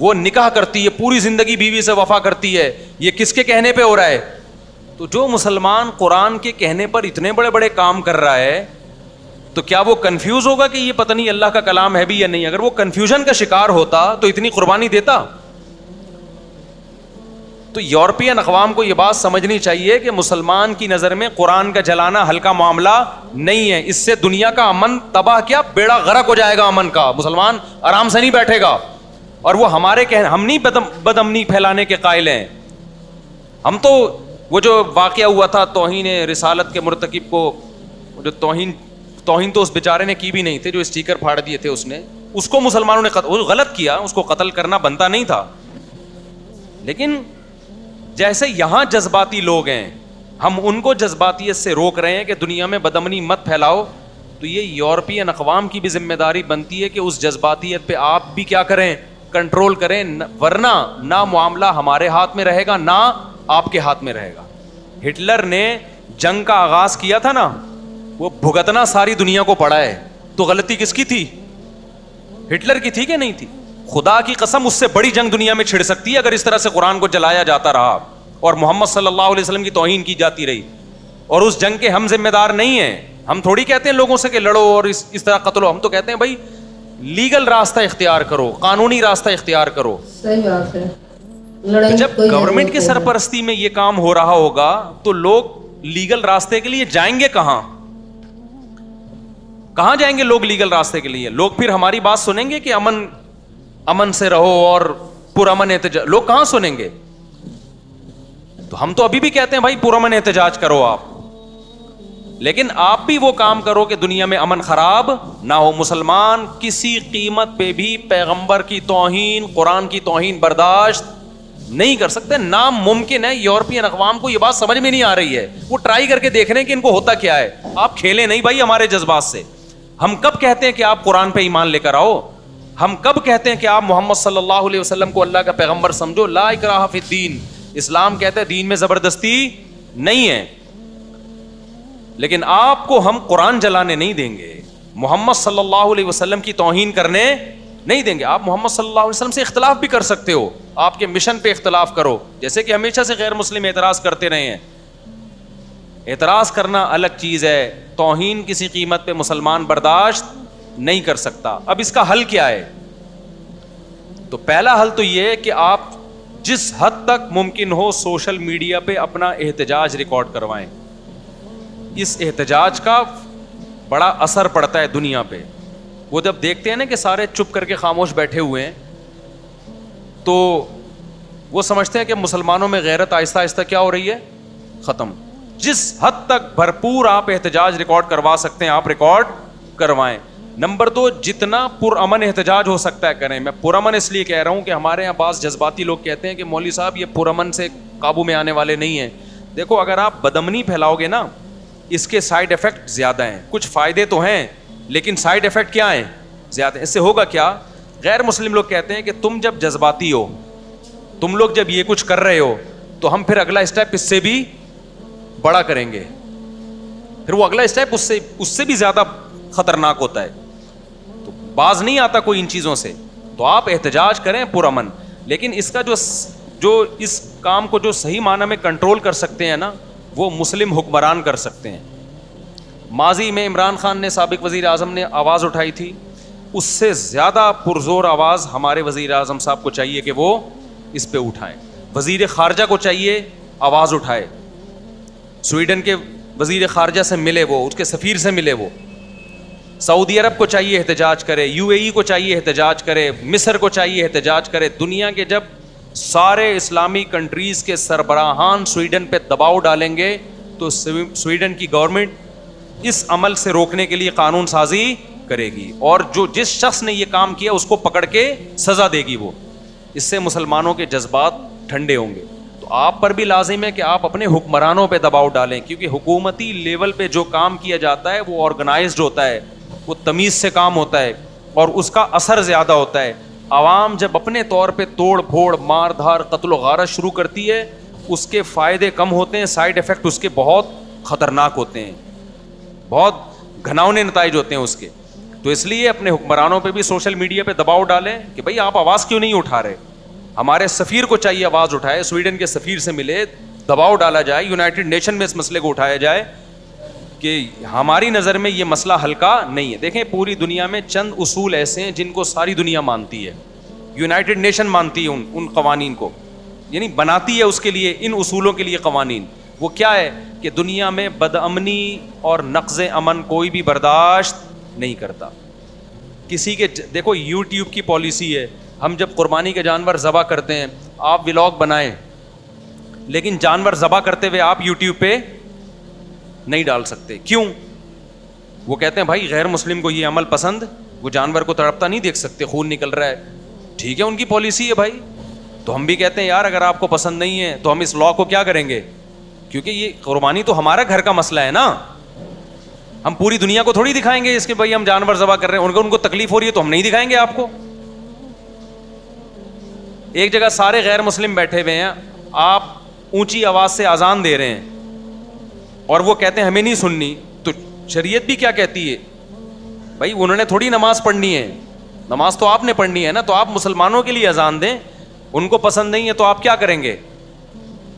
وہ نکاح کرتی ہے, پوری زندگی بیوی سے وفا کرتی ہے, یہ کس کے کہنے پہ ہو رہا ہے؟ تو جو مسلمان قرآن کے کہنے پر اتنے بڑے بڑے کام کر رہا ہے تو کیا وہ کنفیوز ہوگا کہ یہ پتہ نہیں اللہ کا کلام ہے بھی یا نہیں؟ اگر وہ کنفیوژن کا شکار ہوتا تو اتنی قربانی دیتا؟ تو یورپین اقوام کو یہ بات سمجھنی چاہیے کہ مسلمان کی نظر میں قرآن کا جلانا ہلکا معاملہ نہیں ہے. اس سے دنیا کا امن تباہ, کیا بیڑا غرق ہو جائے گا امن کا. مسلمان آرام سے نہیں بیٹھے گا. اور وہ ہمارے ہم نہیں بد امنی پھیلانے کے قائل ہیں. ہم تو وہ جو واقعہ ہوا تھا توہین رسالت کے مرتکب کو, جو توہین تو اس بیچارے نے کی بھی نہیں تھے, جو اسٹیکر پھاڑ دیے تھے اس کو مسلمانوں نے غلط کیا, اس کو قتل کرنا بنتا نہیں تھا. لیکن جیسے یہاں جذباتی لوگ ہیں, ہم ان کو جذباتیت سے روک رہے ہیں کہ دنیا میں بدامنی مت پھیلاؤ, تو یہ یورپین اقوام کی بھی ذمہ داری بنتی ہے کہ اس جذباتیت پہ آپ بھی کیا کریں, کنٹرول کریں, ورنہ نہ معاملہ ہمارے ہاتھ میں رہے گا نہ آپ کے ہاتھ میں رہے گا. ہٹلر نے جنگ کا آغاز کیا تھا نا, وہ بھگتنا ساری دنیا کو پڑا ہے, تو غلطی کس کی تھی؟ ہٹلر کی تھی کہ نہیں تھی؟ خدا کی قسم اس سے بڑی جنگ دنیا میں چھڑ سکتی ہے اگر اس طرح سے قرآن کو جلایا جاتا رہا اور محمد صلی اللہ علیہ وسلم کی توہین کی جاتی رہی. اور اس جنگ کے ہم ذمہ دار نہیں ہیں. ہم تھوڑی کہتے ہیں لوگوں سے کہ لڑو اور اس طرح قتل ہو. ہم تو کہتے ہیں بھائی لیگل راستہ اختیار کرو, قانونی راستہ اختیار کرو. صحیح بات ہے. جب گورنمنٹ کی سرپرستی میں یہ کام ہو رہا ہوگا تو لوگ لیگل راستے کے لیے جائیں گے کہاں جائیں گے لوگ لیگل راستے کے لیے؟ لوگ پھر ہماری بات سنیں گے کہ امن سے رہو اور پرامن احتجاج؟ لوگ کہاں سنیں گے؟ تو ہم تو ابھی بھی کہتے ہیں بھائی پرامن احتجاج کرو آپ, لیکن آپ بھی وہ کام کرو کہ دنیا میں امن خراب نہ ہو. مسلمان کسی قیمت پہ بھی پیغمبر کی توہین, قرآن کی توہین برداشت نہیں کر سکتے, ناممکن ہے. یورپین اقوام کو یہ بات سمجھ میں نہیں آ رہی ہے, وہ ٹرائی کر کے دیکھ رہے ہیں کہ ان کو ہوتا کیا ہے. آپ کھیلیں نہیں بھائی ہمارے جذبات سے. ہم کب کہتے ہیں کہ آپ قرآن پہ ایمان لے کر آؤ؟ ہم کب کہتے ہیں کہ آپ محمد صلی اللہ علیہ وسلم کو اللہ کا پیغمبر سمجھو؟ لا اکراہ فی الدین, اسلام کہتا ہے دین میں زبردستی نہیں ہے. لیکن آپ کو ہم قرآن جلانے نہیں دیں گے, محمد صلی اللہ علیہ وسلم کی توہین کرنے نہیں دیں گے. آپ محمد صلی اللہ علیہ وسلم سے اختلاف بھی کر سکتے ہو, آپ کے مشن پہ اختلاف کرو, جیسے کہ ہمیشہ سے غیر مسلم اعتراض کرتے رہے ہیں. اعتراض کرنا الگ چیز ہے, توہین کسی قیمت پہ مسلمان برداشت نہیں کر سکتا. اب اس کا حل کیا ہے؟ تو پہلا حل تو یہ ہے کہ آپ جس حد تک ممکن ہو سوشل میڈیا پہ اپنا احتجاج ریکارڈ کروائیں. اس احتجاج کا بڑا اثر پڑتا ہے دنیا پہ. وہ جب دیکھتے ہیں نا کہ سارے چپ کر کے خاموش بیٹھے ہوئے ہیں تو وہ سمجھتے ہیں کہ مسلمانوں میں غیرت آہستہ آہستہ کیا ہو رہی ہے, ختم. جس حد تک بھرپور آپ احتجاج ریکارڈ کروا سکتے ہیں آپ ریکارڈ کروائیں. نمبر 2, جتنا پرامن احتجاج ہو سکتا ہے کریں. میں پرامن اس لیے کہہ رہا ہوں کہ ہمارے یہاں بعض جذباتی لوگ کہتے ہیں کہ مولوی صاحب یہ پرامن سے قابو میں آنے والے نہیں ہیں. دیکھو اگر آپ بدامنی پھیلاؤ گے نا, اس کے سائیڈ افیکٹ زیادہ ہیں. کچھ فائدے تو ہیں لیکن سائیڈ افیکٹ کیا ہیں؟ زیادہ. اس سے ہوگا کیا؟ غیر مسلم لوگ کہتے ہیں کہ تم جب جذباتی ہو, تم لوگ جب یہ کچھ کر رہے ہو تو ہم پھر اگلا اسٹیپ اس سے بھی بڑا کریں گے. پھر وہ اگلا اسٹیپ اس سے بھی زیادہ خطرناک ہوتا ہے. تو باز نہیں آتا کوئی ان چیزوں سے. تو آپ احتجاج کریں پرامن, لیکن اس کا جو اس کام کو جو صحیح معنی میں کنٹرول کر سکتے ہیں نا, وہ مسلم حکمران کر سکتے ہیں. ماضی میں عمران خان نے, سابق وزیر اعظم نے آواز اٹھائی تھی, اس سے زیادہ پرزور آواز ہمارے وزیر اعظم صاحب کو چاہیے کہ وہ اس پہ اٹھائیں. وزیر خارجہ کو چاہیے آواز اٹھائے, سویڈن کے وزیر خارجہ سے ملے, وہ اس کے سفیر سے ملے, وہ سعودی عرب کو چاہیے احتجاج کرے, UAE کو چاہیے احتجاج کرے, مصر کو چاہیے احتجاج کرے. دنیا کے جب سارے اسلامی کنٹریز کے سربراہان سویڈن پہ دباؤ ڈالیں گے تو سویڈن کی گورنمنٹ اس عمل سے روکنے کے لیے قانون سازی کرے گی, اور جس شخص نے یہ کام کیا اس کو پکڑ کے سزا دے گی وہ. اس سے مسلمانوں کے جذبات ٹھنڈے ہوں گے. تو آپ پر بھی لازم ہے کہ آپ اپنے حکمرانوں پہ دباؤ ڈالیں, کیونکہ حکومتی لیول پہ جو کام کیا جاتا ہے وہ آرگنائزڈ ہوتا ہے, وہ تمیز سے کام ہوتا ہے اور اس کا اثر زیادہ ہوتا ہے. عوام جب اپنے طور پہ توڑ پھوڑ, مار دھار, قتل و غارت شروع کرتی ہے, اس کے فائدے کم ہوتے ہیں, سائیڈ افیکٹ اس کے بہت خطرناک ہوتے ہیں, بہت گھناؤنے نتائج ہوتے ہیں اس کے. تو اس لیے اپنے حکمرانوں پہ بھی سوشل میڈیا پہ دباؤ ڈالیں کہ بھائی آپ آواز کیوں نہیں اٹھا رہے. ہمارے سفیر کو چاہیے آواز اٹھائے, سویڈن کے سفیر سے ملے, دباؤ ڈالا جائے, یونائٹڈ نیشن میں اس مسئلے کو اٹھایا جائے کہ ہماری نظر میں یہ مسئلہ ہلکا نہیں ہے. دیکھیں پوری دنیا میں چند اصول ایسے ہیں جن کو ساری دنیا مانتی ہے. یونائٹڈ نیشن مانتی ہے ان قوانین کو, یعنی بناتی ہے اس کے لیے, ان اصولوں کے لیے قوانین. وہ کیا ہے کہ دنیا میں بدامنی اور نقض امن کوئی بھی برداشت نہیں کرتا. کسی کے دیکھو یوٹیوب کی پالیسی ہے, ہم جب قربانی کے جانور ذبح کرتے ہیں آپ ولاگ بنائیں, لیکن جانور ذبح کرتے ہوئے آپ یوٹیوب پہ نہیں ڈال سکتے. کیوں؟ وہ کہتے ہیں بھائی غیر مسلم کو یہ عمل پسند, وہ جانور کو تڑپتا نہیں دیکھ سکتے, خون نکل رہا ہے. ٹھیک ہے ان کی پالیسی ہے بھائی, تو ہم بھی کہتے ہیں یار اگر آپ کو پسند نہیں ہے تو ہم اس لا کو کیا کریں گے, کیونکہ یہ قربانی تو ہمارا گھر کا مسئلہ ہے نا. ہم پوری دنیا کو تھوڑی دکھائیں گے اس کے بھائی ہم جانور ذبح کر رہے ہیں, ان کو تکلیف ہو رہی ہے تو ہم نہیں دکھائیں گے آپ کو. ایک جگہ سارے غیر مسلم بیٹھے ہوئے ہیں, آپ اونچی آواز سے اذان دے رہے ہیں اور وہ کہتے ہیں ہمیں نہیں سننی, تو شریعت بھی کیا کہتی ہے بھائی انہوں نے تھوڑی نماز پڑھنی ہے, نماز تو آپ نے پڑھنی ہے نا. تو آپ مسلمانوں کے لیے اذان دیں, ان کو پسند نہیں ہے تو آپ کیا کریں گے,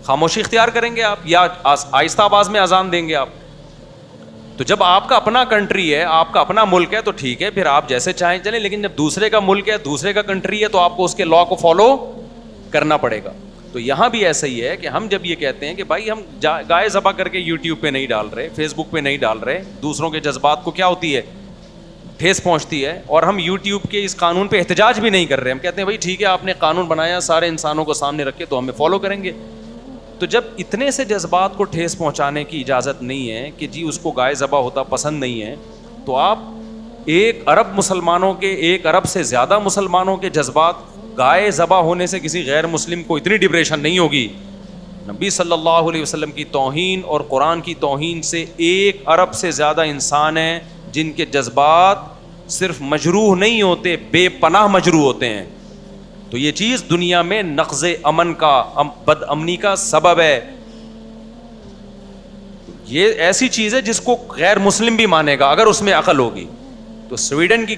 خاموشی اختیار کریں گے آپ, یا آہستہ آواز میں اذان دیں گے آپ. تو جب آپ کا اپنا کنٹری ہے, آپ کا اپنا ملک ہے تو ٹھیک ہے, پھر آپ جیسے چاہیں چلیں, لیکن جب دوسرے کا ملک ہے, دوسرے کا کنٹری ہے, تو آپ کو اس کے لا کو فالو کرنا پڑے گا. تو یہاں بھی ایسا ہی ہے کہ ہم جب یہ کہتے ہیں کہ بھائی ہم گائے ذبح کر کے یوٹیوب پہ نہیں ڈال رہے, فیس بک پہ نہیں ڈال رہے, دوسروں کے جذبات کو کیا ہوتی ہے, ٹھیس پہنچتی ہے, اور ہم یوٹیوب کے اس قانون پہ احتجاج بھی نہیں کر رہے. ہم کہتے ہیں بھائی ٹھیک ہے آپ نے قانون بنایا, سارے انسانوں کو سامنے رکھے تو ہمیں فالو کریں گے. تو جب اتنے سے جذبات کو ٹھیس پہنچانے کی اجازت نہیں ہے کہ جی اس کو گائے ذبح ہوتا پسند نہیں ہے, تو آپ 1 ارب مسلمانوں کے, 1 ارب سے زیادہ مسلمانوں کے جذبات, گائے ذبح ہونے سے کسی غیر مسلم کو اتنی ڈپریشن نہیں ہوگی. نبی صلی اللہ علیہ وسلم کی توہین اور قرآن کی توہین سے 1 ارب سے زیادہ انسان ہیں جن کے جذبات صرف مجروح نہیں ہوتے, بے پناہ مجروح ہوتے ہیں. تو یہ چیز دنیا میں نقض امن کا, بد امنی کا سبب ہے. یہ ایسی چیز ہے جس کو غیر مسلم بھی مانے گا اگر اس میں عقل ہوگی. تو سویڈن کی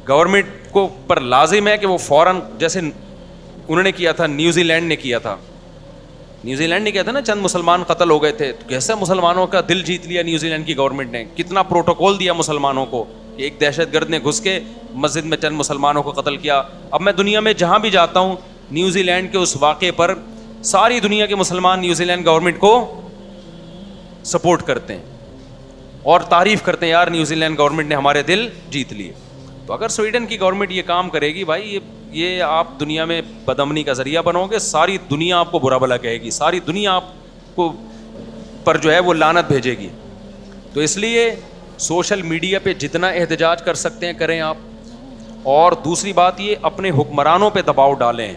گورنمنٹ کو پر لازم ہے کہ وہ فوراً, جیسے انہوں نے کیا تھا, نیوزی لینڈ نے کیا تھا نا, چند مسلمان قتل ہو گئے تھے, تو کیسے مسلمانوں کا دل جیت لیا نیوزی لینڈ کی گورنمنٹ نے, کتنا پروٹوکول دیا مسلمانوں کو. ایک دہشت گرد نے گھس کے مسجد میں چند مسلمانوں کو قتل کیا. اب میں دنیا میں جہاں بھی جاتا ہوں, نیوزی لینڈ کے اس واقعے پر ساری دنیا کے مسلمان نیوزی لینڈ گورنمنٹ کو سپورٹ کرتے ہیں اور تعریف کرتے ہیں, یار نیوزی لینڈ گورنمنٹ نے ہمارے دل جیت لیے. تو اگر سویڈن کی گورنمنٹ یہ کام کرے گی بھائی, یہ آپ دنیا میں بدامنی کا ذریعہ بنو گے, ساری دنیا آپ کو برا بھلا کہے گی, ساری دنیا آپ کو پر جو ہے وہ لعنت بھیجے گی. تو اس لیے سوشل میڈیا پہ جتنا احتجاج کر سکتے ہیں کریں آپ. اور دوسری بات یہ, اپنے حکمرانوں پہ دباؤ ڈالیں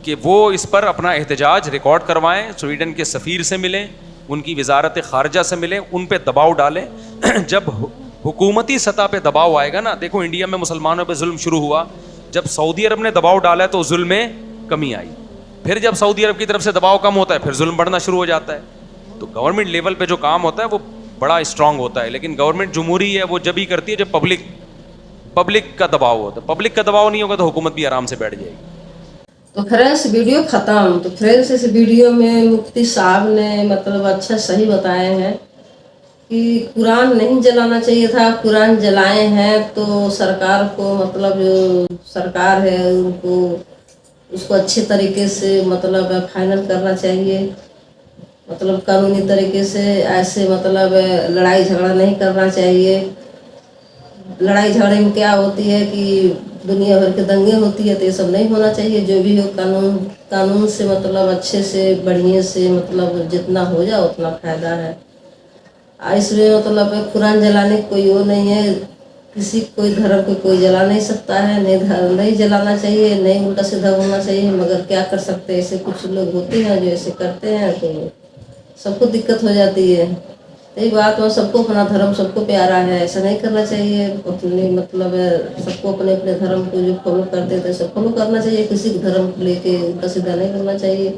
کہ وہ اس پر اپنا احتجاج ریکارڈ کروائیں, سویڈن کے سفیر سے ملیں, ان کی وزارت خارجہ سے ملیں, ان پہ دباؤ ڈالیں. جب حکومتی سطح پہ دباؤ آئے گا نا, دیکھو انڈیا میں مسلمانوں پہ ظلم شروع ہوا, جب سعودی عرب نے دباؤ ڈالا تو ظلم میں کمی آئی. پھر جب سعودی عرب کی طرف سے دباؤ کم ہوتا ہے پھر ظلم بڑھنا شروع ہو جاتا ہے. تو گورنمنٹ لیول پہ جو کام ہوتا ہے وہ بڑا اسٹرانگ ہوتا ہے, لیکن گورنمنٹ جمہوری ہے وہ جب ہی کرتی ہے جب پبلک کا دباؤ ہوتا ہے. پبلک کا دباؤ نہیں ہوگا تو حکومت بھی آرام سے بیٹھ جائے گی. تو فرینڈس ویڈیو ختم. تو فرینڈس اس ویڈیو میں مفتی صاحب نے مطلب اچھا صحیح بتائے ہیں کہ قرآن نہیں جلانا چاہیے تھا, قرآن جلائے ہیں تو سرکار کو مطلب جو سرکار ہے ان کو اس کو اچھے طریقے سے مطلب فائنل کرنا چاہیے, مطلب قانونی طریقے سے. ایسے مطلب لڑائی جھگڑا نہیں کرنا چاہیے. لڑائی جھگڑے میں کیا ہوتی ہے کہ دنیا بھر کے دنگے ہوتی ہے, تو یہ سب نہیں ہونا چاہیے. جو بھی ہو قانون سے مطلب اچھے سے بڑھیا سے مطلب جتنا ہو جائے اتنا فائدہ ہے. اس میں مطلب قرآن جلانے کوئی وہ نہیں ہے, کسی کوئی دھرم کو کوئی جلا نہیں سکتا ہے, نہیں جلانا چاہیے, نہیں الٹا سیدھا ہونا چاہیے. مگر کیا کر سکتے ہیں, ایسے کچھ لوگ ہوتے ہیں جو ایسے کرتے ہیں تو سب کو دقت ہو جاتی ہے. یہی بات ہو, سب کو اپنا دھرم سب کو پیارا ہے, ایسا نہیں کرنا چاہیے. اپنے مطلب سب کو اپنے اپنے دھرم کو جو فالو کرتے تھے سب فالو کرنا چاہیے, کسی دھرم کو لے کے الٹا سیدھا نہیں کرنا چاہیے.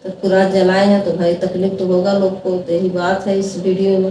تو قرآن جلائے ہیں تو بھائی تکلیف تو ہوگا لوگ کو. تو یہی بات ہے اس ویڈیو میں.